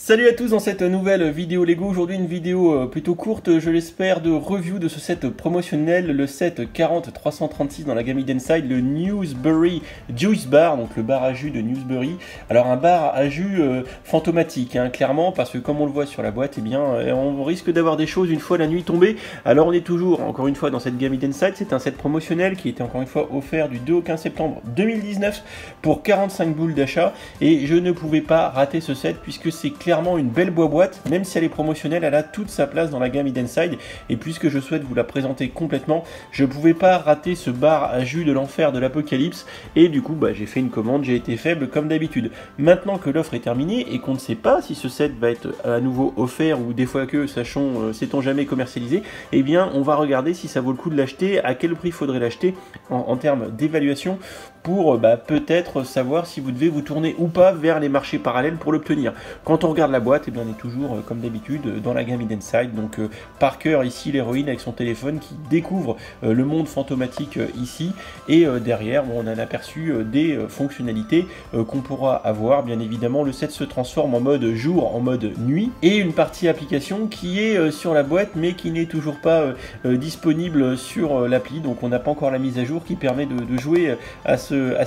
Salut à tous dans cette nouvelle vidéo Lego. Aujourd'hui une vidéo plutôt courte, je l'espère, de review de ce set promotionnel, le set 40-336 dans la gamme Inside, le Newsbury Juice Bar, donc le bar à jus de Newsbury. Alors un bar à jus fantomatique, hein, clairement, parce que comme on le voit sur la boîte, eh bien, on risque d'avoir des choses une fois la nuit tombée. Alors on est toujours, encore une fois, dans cette gamme Inside, c'est un set promotionnel qui était encore une fois offert du 2 au 15 septembre 2019 pour 45 boules d'achat, et je ne pouvais pas rater ce set puisque c'est clairement une belle boîte, même si elle est promotionnelle, elle a toute sa place dans la gamme Inside, et puisque je souhaite vous la présenter complètement, je ne pouvais pas rater ce bar à jus de l'enfer de l'apocalypse, et du coup j'ai fait une commande, j'ai été faible comme d'habitude. Maintenant que l'offre est terminée et qu'on ne sait pas si ce set va être à nouveau offert ou des fois que, sait-on jamais commercialisé, eh bien on va regarder si ça vaut le coup de l'acheter, à quel prix faudrait l'acheter en termes d'évaluation pour peut-être savoir si vous devez vous tourner ou pas vers les marchés parallèles pour l'obtenir. Quand on regarde la boîte, eh bien, on est toujours comme d'habitude dans la gamme Inside, donc Parker ici, l'héroïne avec son téléphone qui découvre le monde fantomatique ici, et derrière on a un aperçu des fonctionnalités qu'on pourra avoir. Bien évidemment le set se transforme en mode jour, en mode nuit, et une partie application qui est sur la boîte mais qui n'est toujours pas disponible sur l'appli, donc on n'a pas encore la mise à jour qui permet de jouer à ce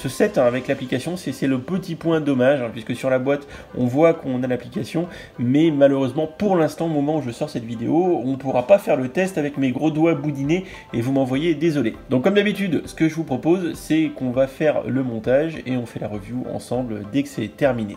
set avec l'application. C'est le petit point dommage, hein, puisque sur la boîte on voit qu'on a l'application, mais malheureusement pour l'instant, au moment où je sors cette vidéo, on ne pourra pas faire le test avec mes gros doigts boudinés et vous m'envoyez désolé. Donc comme d'habitude, ce que je vous propose, c'est qu'on va faire le montage et on fait la review ensemble dès que c'est terminé.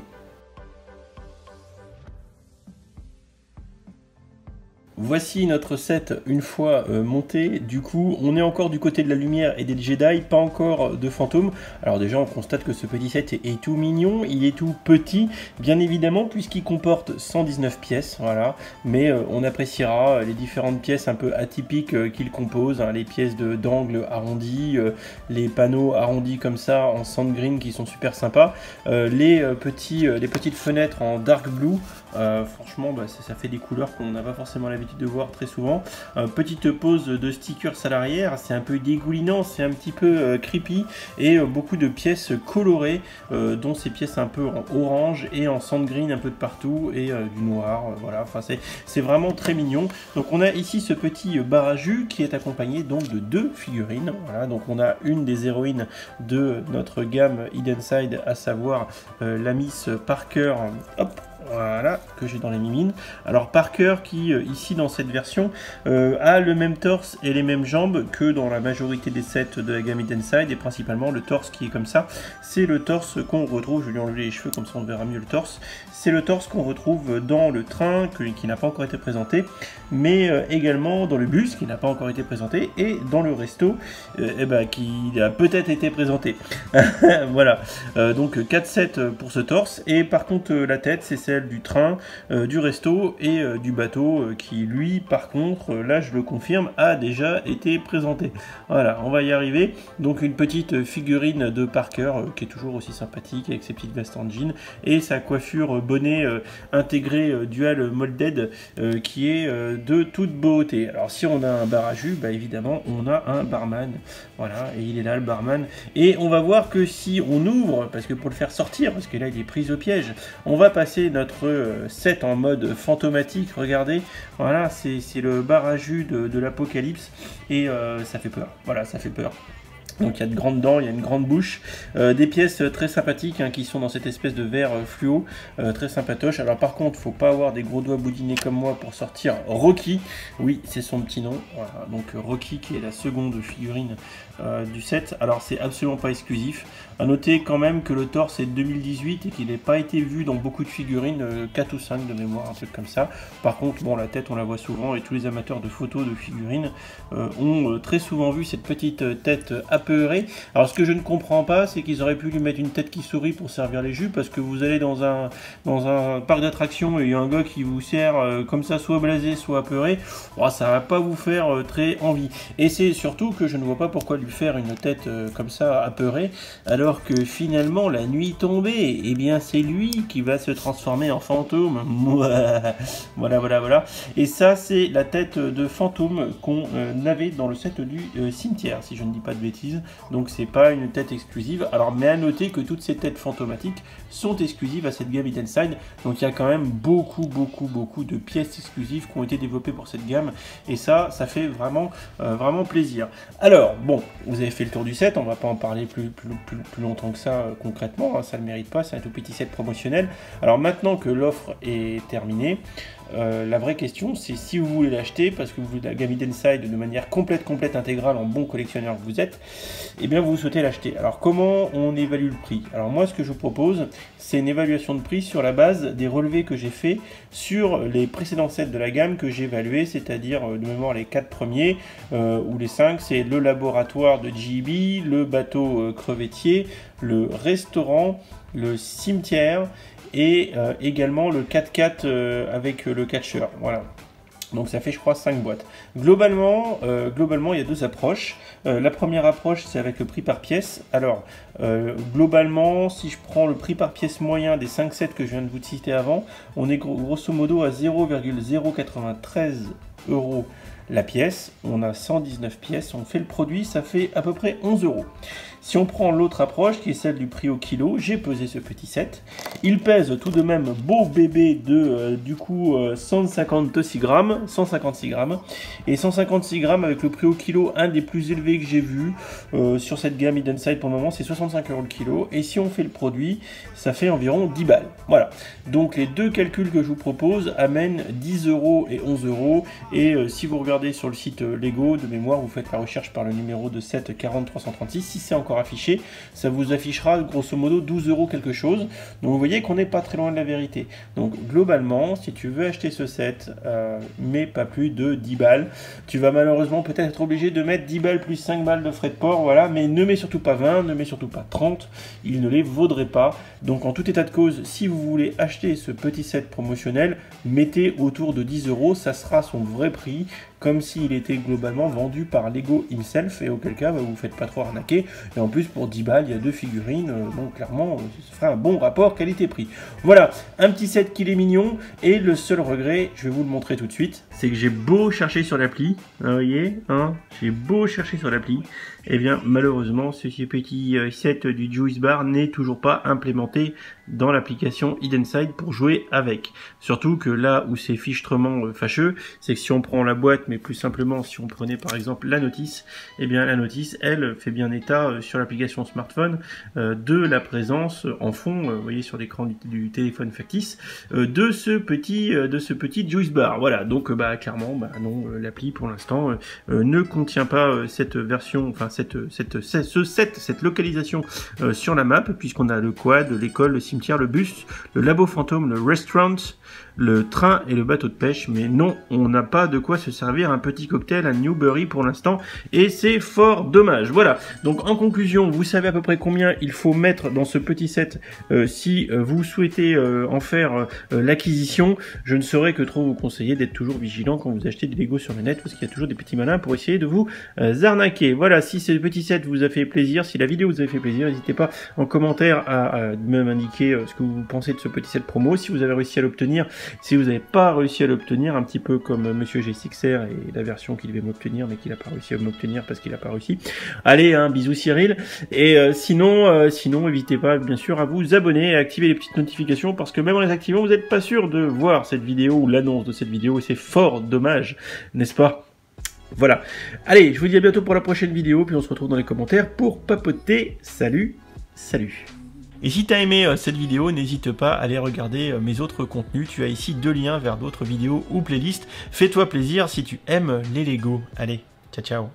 Voici notre set une fois monté. Du coup on est encore du côté de la lumière et des Jedi, pas encore de fantômes. Alors déjà on constate que ce petit set est tout mignon, il est tout petit bien évidemment puisqu'il comporte 119 pièces, voilà, mais on appréciera les différentes pièces un peu atypiques qu'il compose, hein, les pièces d'angle arrondi, les panneaux arrondis comme ça en sand green qui sont super sympas, les petites fenêtres en dark blue, franchement ça fait des couleurs qu'on n'a pas forcément l'habitude de voir très souvent. Petite pose de stickers à l'arrière, c'est un peu dégoulinant, c'est un petit peu creepy, et beaucoup de pièces colorées, dont ces pièces un peu en orange et en sand green un peu de partout, et du noir, voilà, enfin c'est vraiment très mignon. Donc on a ici ce petit bar à jus qui est accompagné donc de deux figurines, voilà, donc on a une des héroïnes de notre gamme Inside, à savoir la Miss Parker, hop, voilà, que j'ai dans les mimines. Alors Parker qui ici dans cette version a le même torse et les mêmes jambes que dans la majorité des sets de la gamme Inside, et principalement le torse qui est comme ça, c'est le torse qu'on retrouve, je vais lui enlever les cheveux comme ça on verra mieux le torse, c'est le torse qu'on retrouve dans le train qui n'a pas encore été présenté, mais également dans le bus qui n'a pas encore été présenté, et dans le resto qui a peut-être été présenté. Voilà, donc 4 sets pour ce torse, et par contre la tête c'est celle du train, du resto et du bateau qui lui par contre, là je le confirme, a déjà été présenté. Voilà, on va y arriver. Donc une petite figurine de Parker qui est toujours aussi sympathique avec ses petites vestes en jean et sa coiffure bonnet intégrée dual molded qui est de toute beauté. Alors si on a un bar à jus, évidemment on a un barman, voilà, et il est là le barman, et on va voir que si on ouvre, parce que pour le faire sortir, parce que là il est pris au piège, on va passer notre set en mode fantomatique. Regardez, voilà, c'est le bar à jus de l'apocalypse, et ça fait peur, voilà, ça fait peur. Donc il y a de grandes dents, il y a une grande bouche, des pièces très sympathiques, hein, qui sont dans cette espèce de verre fluo, très sympatoche. Alors par contre, faut pas avoir des gros doigts boudinés comme moi pour sortir Rocky. Oui, c'est son petit nom. Voilà, donc Rocky qui est la seconde figurine du set. Alors c'est absolument pas exclusif. À noter quand même que le torse est de 2018 et qu'il n'a pas été vu dans beaucoup de figurines, 4 ou 5 de mémoire, un truc comme ça. Par contre, bon, la tête on la voit souvent, et tous les amateurs de photos de figurines ont très souvent vu cette petite tête apeurée. Alors ce que je ne comprends pas, c'est qu'ils auraient pu lui mettre une tête qui sourit pour servir les jus, parce que vous allez dans un parc d'attractions et il y a un gars qui vous sert comme ça, soit blasé, soit apeuré, ça va pas vous faire très envie. Et c'est surtout que je ne vois pas pourquoi lui faire une tête comme ça apeurée, alors que finalement la nuit tombée, eh bien c'est lui qui va se transformer en fantôme. Voilà. Et ça c'est la tête de fantôme qu'on avait dans le set du cimetière, si je ne dis pas de bêtises. disent, donc c'est pas une tête exclusive. Alors mais à noter que toutes ces têtes fantomatiques sont exclusives à cette gamme Hidden Side, donc il y a quand même beaucoup de pièces exclusives qui ont été développées pour cette gamme, et ça fait vraiment plaisir. Alors bon, vous avez fait le tour du set, on va pas en parler plus longtemps que ça concrètement, hein, ça le mérite pas, c'est un tout petit set promotionnel. Alors maintenant que l'offre est terminée, la vraie question c'est si vous voulez l'acheter parce que vous voulez la gamme Hidden Side de manière complète intégrale en bon collectionneur que vous êtes, et bien vous souhaitez l'acheter. Alors comment on évalue le prix? Alors moi ce que je vous propose c'est une évaluation de prix sur la base des relevés que j'ai fait sur les précédents sets de la gamme que j'ai évalué, c'est-à-dire de mémoire les 4 premiers ou les 5, c'est le laboratoire de JB, le bateau crevettier, le restaurant, le cimetière et également le 4x4 avec le catcheur. Voilà. Donc ça fait je crois 5 boîtes. Globalement, il y a deux approches. La première approche c'est avec le prix par pièce. Alors globalement si je prends le prix par pièce moyen des 5 sets que je viens de vous citer avant, on est grosso modo à 0,093 € la pièce. On a 119 pièces, on fait le produit, ça fait à peu près 11 €. Si on prend l'autre approche, qui est celle du prix au kilo, j'ai pesé ce petit set. Il pèse tout de même beau bébé de, du coup, 156 grammes. Et 156 grammes avec le prix au kilo, un des plus élevés que j'ai vu sur cette gamme Hidden Side pour le moment, c'est 65 € le kilo. Et si on fait le produit, ça fait environ 10 balles. Voilà. Donc les deux calculs que je vous propose amènent 10 € et 11 €. Et si vous regardez sur le site Lego, de mémoire, vous faites la recherche par le numéro de set 40336. Si c'est encore affiché, ça vous affichera grosso modo 12 € quelque chose. Donc vous voyez qu'on n'est pas très loin de la vérité. Donc globalement, si tu veux acheter ce set, mais pas plus de 10 balles, tu vas malheureusement peut-être être obligé de mettre 10 balles plus 5 balles de frais de port, voilà, mais ne mets surtout pas 20, ne mets surtout pas 30, il ne les vaudrait pas. Donc en tout état de cause, si vous voulez acheter ce petit set promotionnel, mettez autour de 10 €, ça sera son vrai prix, comme s'il était globalement vendu par Lego himself, et auquel cas vous ne vous faites pas trop arnaquer. Et en plus pour 10 balles il y a deux figurines, donc clairement ce sera un bon rapport qualité-prix. Voilà, un petit set qui est mignon, et le seul regret, je vais vous le montrer tout de suite, c'est que j'ai beau chercher sur l'appli, vous voyez, hein, j'ai beau chercher sur l'appli, et bien malheureusement ce petit set du Juice Bar n'est toujours pas implémenté dans l'application Hidden Side pour jouer avec. Surtout que là où c'est fichtrement fâcheux, c'est que si on prend la boîte, mais plus simplement si on prenait par exemple la notice, et bien la notice elle fait bien état sur l'application smartphone de la présence en fond, vous voyez sur l'écran du téléphone factice, de ce petit Juice Bar. Voilà, donc clairement non, l'appli pour l'instant ne contient pas cette version, enfin cette localisation sur la map, puisqu'on a le quad, l'école, le cimetière, le bus, le labo fantôme, le restaurant, le train et le bateau de pêche, mais non, on n'a pas de quoi se servir un petit cocktail à Newbury pour l'instant, et c'est fort dommage. Voilà, donc en conclusion, vous savez à peu près combien il faut mettre dans ce petit set si vous souhaitez en faire l'acquisition. Je ne saurais que trop vous conseiller d'être toujours vigilant quand vous achetez des Lego sur le net, parce qu'il y a toujours des petits malins pour essayer de vous arnaquer. Voilà, si ce petit set vous a fait plaisir, si la vidéo vous a fait plaisir, n'hésitez pas en commentaire à m'indiquer ce que vous pensez de ce petit set promo, si vous avez réussi à l'obtenir. Si vous n'avez pas réussi à l'obtenir, un petit peu comme Monsieur G6R et la version qu'il devait m'obtenir, mais qu'il n'a pas réussi à m'obtenir parce qu'il n'a pas réussi. Allez, bisous Cyril. Et sinon, n'hésitez pas bien sûr à vous abonner et à activer les petites notifications, parce que même en les activant, vous n'êtes pas sûr de voir cette vidéo ou l'annonce de cette vidéo, et c'est fort dommage, n'est-ce pas? Voilà. Allez, je vous dis à bientôt pour la prochaine vidéo, puis on se retrouve dans les commentaires pour papoter. Salut, salut. Et si tu as aimé cette vidéo, n'hésite pas à aller regarder mes autres contenus. Tu as ici 2 liens vers d'autres vidéos ou playlists. Fais-toi plaisir si tu aimes les Lego. Allez, ciao ciao.